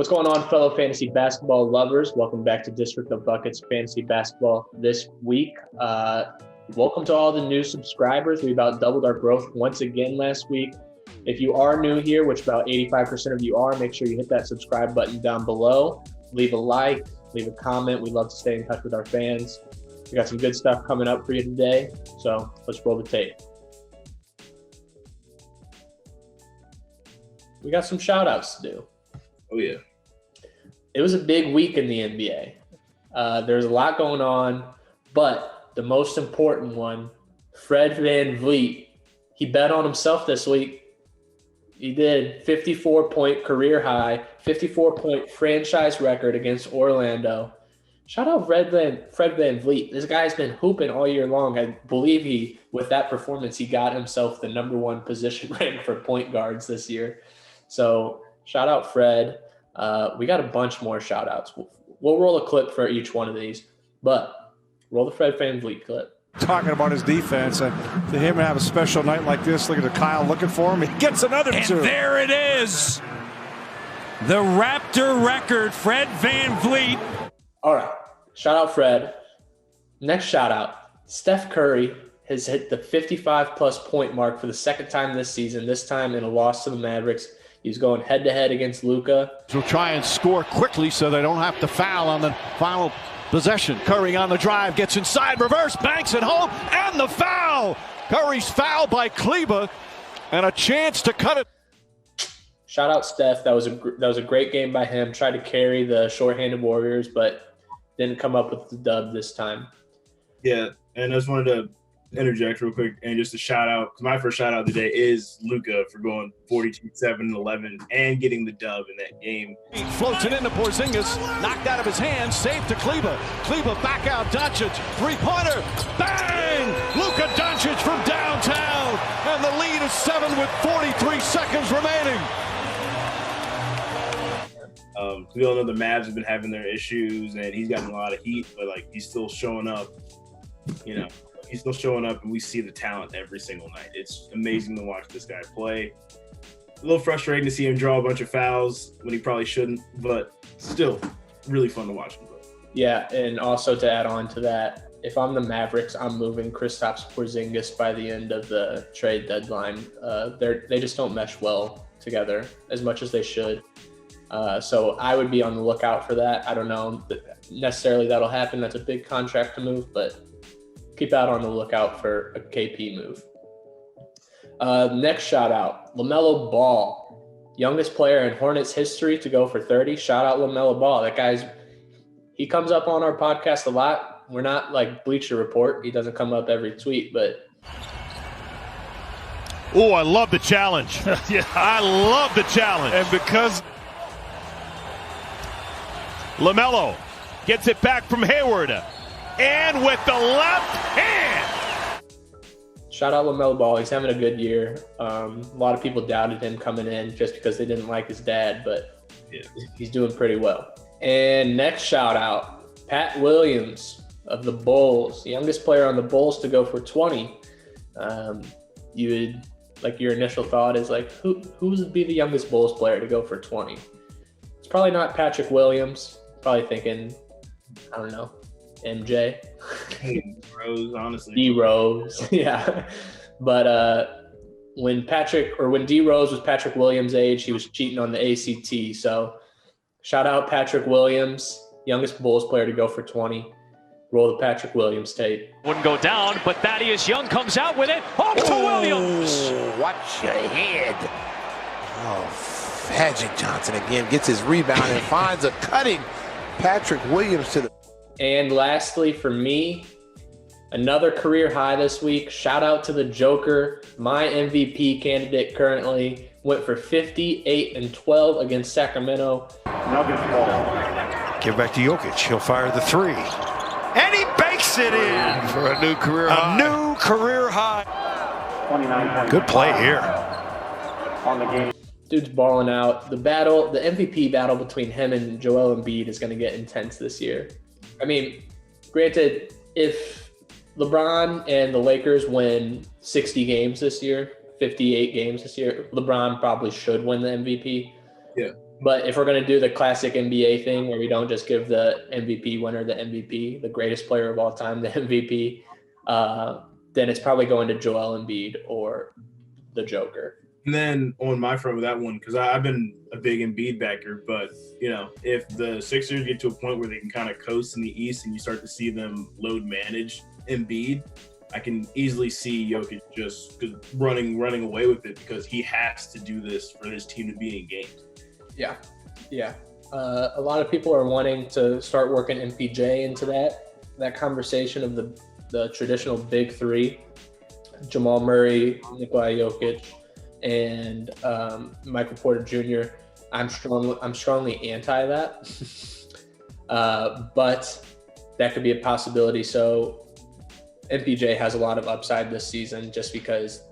What's going on, fellow fantasy basketball lovers? Welcome back to District of Buckets Fantasy Basketball this week. Welcome to all the new subscribers. We about doubled our growth once again last week. If you are new here, which about 85% of you are, make sure you hit that subscribe button down below. Leave a like, leave a comment. We love to stay in touch with our fans. We got some good stuff coming up for you today, so let's roll the tape. We got some shout-outs to do. Oh, yeah. It was a big week in the NBA. There's a lot going on, but the most important one, Fred VanVleet, he bet on himself this week. He did. 54-point career high, 54-point franchise record against Orlando. Shout out Fred VanVleet. This guy's been hooping all year long. I believe with that performance, he got himself the number one position rank for point guards this year. So shout out Fred. We got a bunch more shout outs. We'll roll a clip for each one of these, but roll the Fred VanVleet clip. Talking about his defense, and to him have a special night like this, look at Kyle looking for him. He gets another two. And there it is. The Raptor record, Fred VanVleet. All right. Shout out Fred. Next shout out. Steph Curry has hit the 55-plus point mark for the second time this season, this time in a loss to the Mavericks. He's going head-to-head against Luka. He'll try and score quickly so they don't have to foul on the final possession. Curry on the drive, gets inside, reverse, banks it home, and the foul! Curry's fouled by Kleber, and a chance to cut it. Shout out Steph. That was a great game by him. Tried to carry the shorthanded Warriors, but didn't come up with the dub this time. Yeah, and I just wanted to interject real quick and just a shout out, because my first shout out today is Luka for going 42, 7, and 11 and getting the dub in that game. He floats it into Porzingis, knocked out of his hands, saved to Kleber. Kleber back out, Doncic, three-pointer, bang! Luka Doncic from downtown, and the lead is 7 with 43 seconds remaining. We all know the Mavs have been having their issues, and he's gotten a lot of heat, but he's still showing up. He's still showing up, and we see the talent every single night. It's amazing to watch this guy play. A little frustrating to see him draw a bunch of fouls when he probably shouldn't, but still really fun to watch him play. Yeah, and also to add on to that, if I'm the Mavericks, I'm moving Kristaps Porzingis by the end of the trade deadline. They just don't mesh well together as much as they should. So I would be on the lookout for that. I don't know necessarily that'll happen. That's a big contract to move, but keep out on the lookout for a KP move. Next shout out, LaMelo Ball, youngest player in Hornets history to go for 30. Shout out LaMelo Ball. That he comes up on our podcast a lot. We're not like Bleacher Report. He doesn't come up every tweet, but. Oh, I love the challenge. Yeah, I love the challenge. And because LaMelo gets it back from Hayward. And with the left hand. Shout out LaMelo Ball. He's having a good year. A lot of people doubted him coming in just because they didn't like his dad, but he's doing pretty well. And next shout out, Pat Williams of the Bulls, the youngest player on the Bulls to go for 20. Your initial thought is who would be the youngest Bulls player to go for 20? It's probably not Patrick Williams. Probably thinking, I don't know, MJ. Rose, honestly. D Rose, yeah. But when D Rose was Patrick Williams' age, he was cheating on the ACT. So shout out Patrick Williams, youngest Bulls player to go for 20. Roll the Patrick Williams tape. Wouldn't go down, but Thaddeus Young comes out with it. Off to Williams. Watch your head. Oh, Magic Johnson again gets his rebound and finds a cutting Patrick Williams to the. And lastly, for me, another career high this week. Shout out to the Joker, my MVP candidate currently. Went for 58 and 12 against Sacramento. Give back to Jokic. He'll fire the three. And he banks it in for a new career high. New career high. 29. Good play here. On the game. Dude's balling out. The MVP battle between him and Joel Embiid is going to get intense this year. I mean, granted, if LeBron and the Lakers win 60 games this year, 58 games this year, LeBron probably should win the MVP. Yeah. But if we're going to do the classic NBA thing where we don't just give the MVP winner the MVP, the greatest player of all time, the MVP, then it's probably going to Joel Embiid or the Joker. And then on my front with that one, because I've been a big Embiid backer, but, if the Sixers get to a point where they can kind of coast in the East and you start to see them load manage Embiid, I can easily see Jokic just running away with it because he has to do this for his team to be in games. Yeah. A lot of people are wanting to start working MPJ into that conversation of the traditional big three: Jamal Murray, Nikola Jokic, and Michael Porter Jr. I'm strongly anti that, but that could be a possibility. So MPJ has a lot of upside this season just because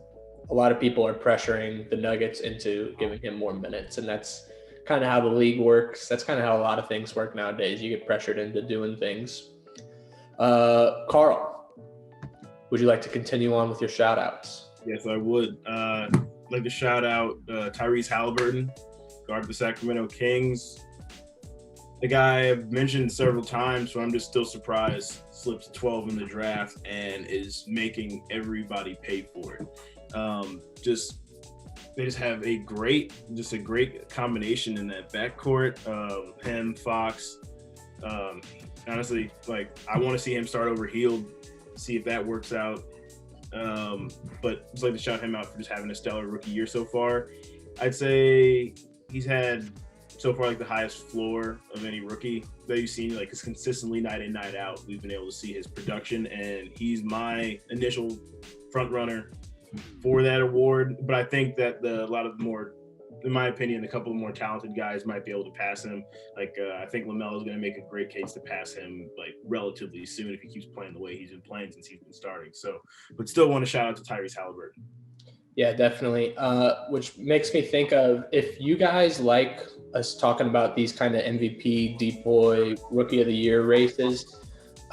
a lot of people are pressuring the Nuggets into giving him more minutes, and that's kind of how the league works. That's kind of how a lot of things work nowadays. You get pressured into doing things. Carl, would you like to continue on with your shout outs? Yes, I would. I'd like to shout out Tyrese Halliburton, guard of the Sacramento Kings. The guy I've mentioned several times, so I'm just still surprised, slips 12 in the draft and is making everybody pay for it. They just have a great combination in that backcourt. Him, Fox. Honestly, I want to see him start over Hield, see if that works out. But just like to shout him out for just having a stellar rookie year so far. I'd say he's had so far the highest floor of any rookie that you've seen. It's consistently night in, night out. We've been able to see his production, and he's my initial front runner for that award. But I think that in my opinion, a couple of more talented guys might be able to pass him. I think LaMelo is going to make a great case to pass him relatively soon if he keeps playing the way he's been playing since he's been starting. So, but still want to shout out to Tyrese Halliburton. Yeah, definitely. Which makes me think of, if you guys like us talking about these kind of MVP, Deep Boy, Rookie of the Year races,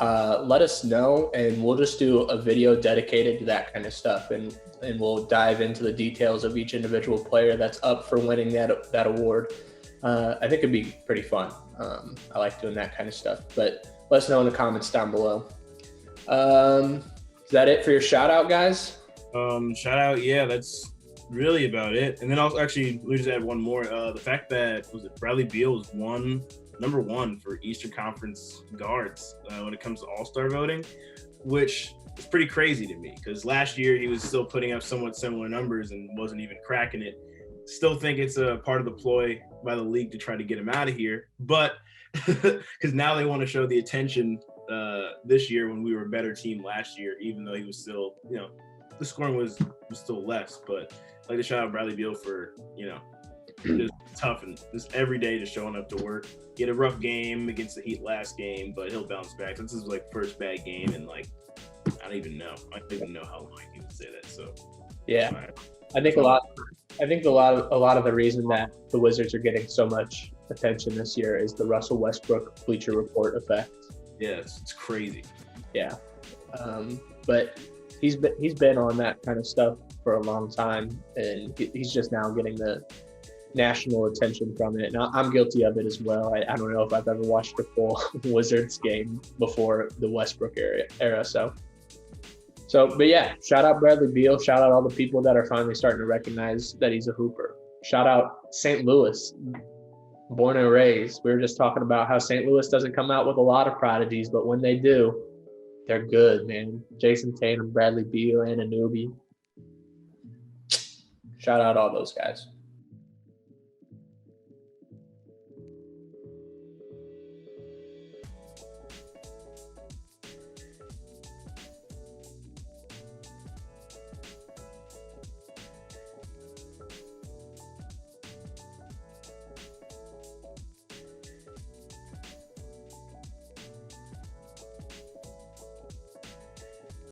let us know, and we'll just do a video dedicated to that kind of stuff, and we'll dive into the details of each individual player that's up for winning that award. I think it'd be pretty fun. I like doing that kind of stuff, but let us know in the comments down below. Is that it for your shout out, guys? Shout out, yeah, that's really about it. And then I'll actually just add one more. The fact that Bradley Beal was number one for Eastern Conference guards when it comes to All-Star voting, which is pretty crazy to me because last year he was still putting up somewhat similar numbers and wasn't even cracking it. Still think it's a part of the ploy by the league to try to get him out of here, but because now they want to show the attention this year when we were a better team last year, even though he was still, the scoring was still less. But I'd like to shout out Bradley Beal for, just tough and just every day just showing up to work. He had a rough game against the Heat last game, but he'll bounce back. This is first bad game, and I don't even know how long I can even say that. So yeah, I think a lot of the reason that the Wizards are getting so much attention this year is the Russell Westbrook Bleacher Report effect. Yeah, it's crazy. Yeah, but he's been on that kind of stuff for a long time, and he's just now getting the national attention from it. And I'm guilty of it as well. I don't know if I've ever watched a full Wizards game before the Westbrook era. But yeah, shout out Bradley Beal. Shout out all the people that are finally starting to recognize that he's a hooper. Shout out St. Louis, born and raised. We were just talking about how St. Louis doesn't come out with a lot of prodigies, but when they do, they're good, man. Jason Tatum, Bradley Beal, and Anunoby. Shout out all those guys.